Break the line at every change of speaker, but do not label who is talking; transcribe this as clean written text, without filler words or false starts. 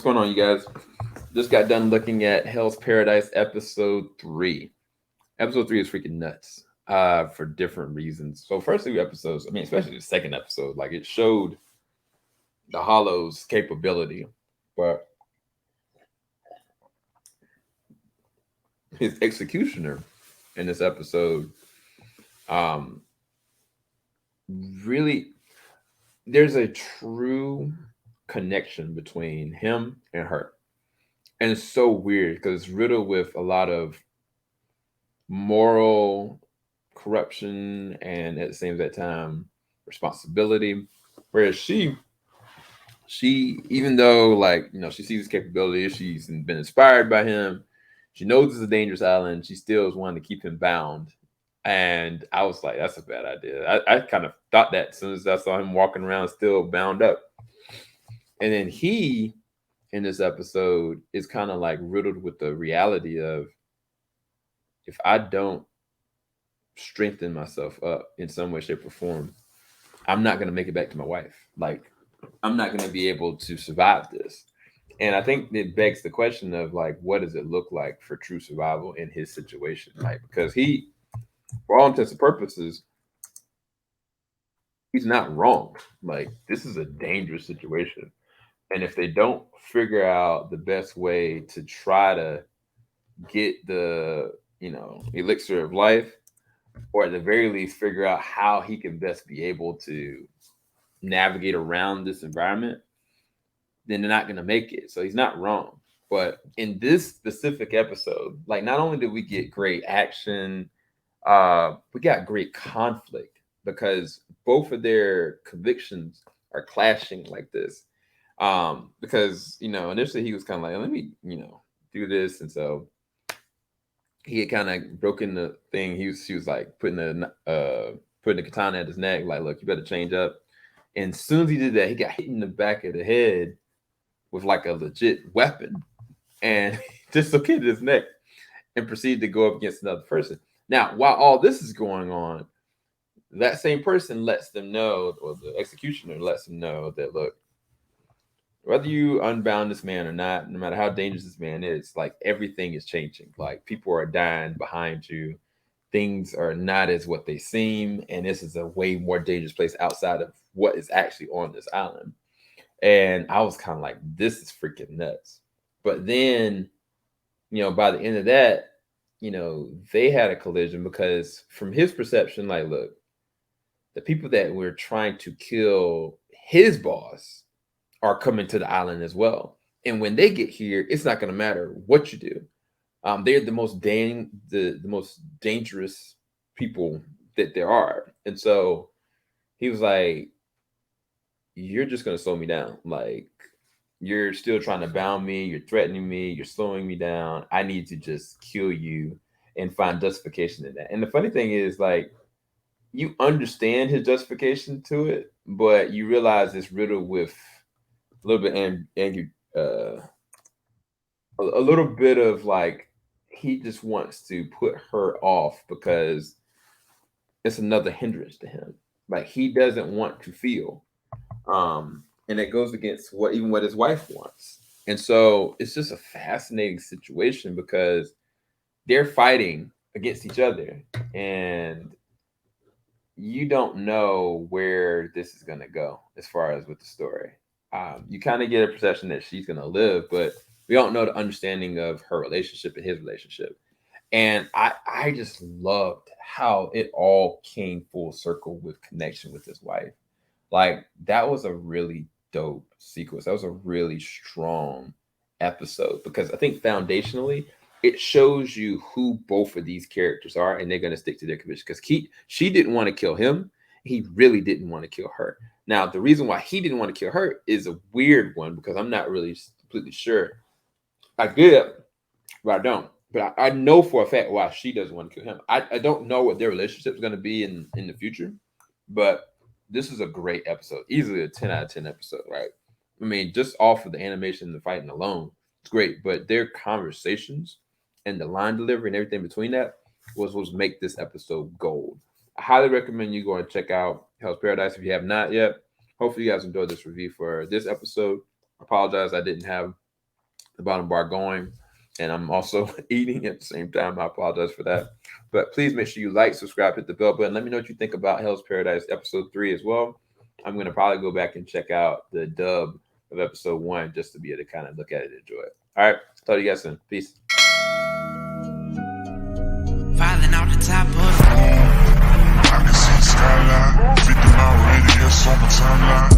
going on, you guys? Just got done looking at Hell's Paradise episode 3. Episode 3 is freaking nuts for different reasons. So, first 2 episodes, I mean, especially the second episode, like it showed the Hollow's capability, but his executioner in this episode um really there's a true connection between him and her. And it's so weird because it's riddled with a lot of moral corruption and at the same time responsibility. Whereas she even though like she sees his capabilities, she's been inspired by him, she knows it's a dangerous island, she still is wanting to keep him bound. And I was like, that's a bad idea. I kind of thought that as soon as I saw him walking around still bound up. And then he in this episode is kind of like riddled with the reality of, if I don't strengthen myself up in some way, shape, or form, I'm not going to make it back to my wife. Like, I'm not going to be able to survive this. And I think it begs the question of like, what does it look like for true survival in his situation? Like, because he, for all intents and purposes, he's not wrong. Like, this is a dangerous situation. And if they don't figure out the best way to try to get the, elixir of life, or at the very least figure out how he can best be able to navigate around this environment, then they're not going to make it. So he's not wrong. But in this specific episode, like, not only did we get great action, we got great conflict because both of their convictions are clashing like this. Because initially he was kind of like, let me do this, and so he had kind of broken the thing. She was like putting the katana at his neck, like, look, you better change up. And as soon as he did that, he got hit in the back of the head with like a legit weapon and dislocated his neck and proceeded to go up against another person. Now, while all this is going on, that same person lets them know, or the executioner lets them know that, look, whether you unbound this man or not, no matter how dangerous this man is, like, everything is changing. Like, people are dying behind you. Things are not as what they seem. And this is a way more dangerous place outside of what is actually on this island. And I was kind of like, this is freaking nuts. But then, by the end of that, they had a collision because from his perception, like, look, the people that were trying to kill his boss are coming to the island as well. And when they get here, it's not going to matter what you do. They're the most dangerous people that there are. And so he was like, you're just going to slow me down. Like, you're still trying to bound me. You're threatening me. You're slowing me down. I need to just kill you and find justification in that. And the funny thing is, like, you understand his justification to it, but you realize it's riddled with a little bit angry, a little bit of like, he just wants to put her off because it's another hindrance to him. Like, he doesn't want to feel, and it goes against what his wife wants. And so it's just a fascinating situation because they're fighting against each other, and you don't know where this is going to go as far as with the story. You kind of get a perception that she's going to live, but we don't know the understanding of her relationship and his relationship. And I just loved how it all came full circle with connection with his wife. Like, that was a really dope sequence. That was a really strong episode because I think foundationally it shows you who both of these characters are, and they're going to stick to their conviction. Because she didn't want to kill him, he really didn't want to kill her. Now, the reason why he didn't want to kill her is a weird one because I'm not really completely sure. I get, but I don't. But I know for a fact why she doesn't want to kill him. I don't know what their relationship is going to be in the future, but this is a great episode. Easily a 10 out of 10 episode, right? I mean, just off of the animation and the fighting alone, it's great. But their conversations and the line delivery and everything between that was make this episode gold. I highly recommend you go and check out Hell's Paradise if you have not yet. Hopefully you guys enjoyed this review for this episode. I apologize I didn't have the bottom bar going. And I'm also eating at the same time. I apologize for that. But please make sure you like, subscribe, hit the bell button. Let me know what you think about Hell's Paradise episode 3 as well. I'm going to probably go back and check out the dub of episode 1 just to be able to kind of look at it and enjoy it. All right. Talk to you guys soon. Peace.
Falling out the top of I can see the skyline, 50 mile radius on my timeline.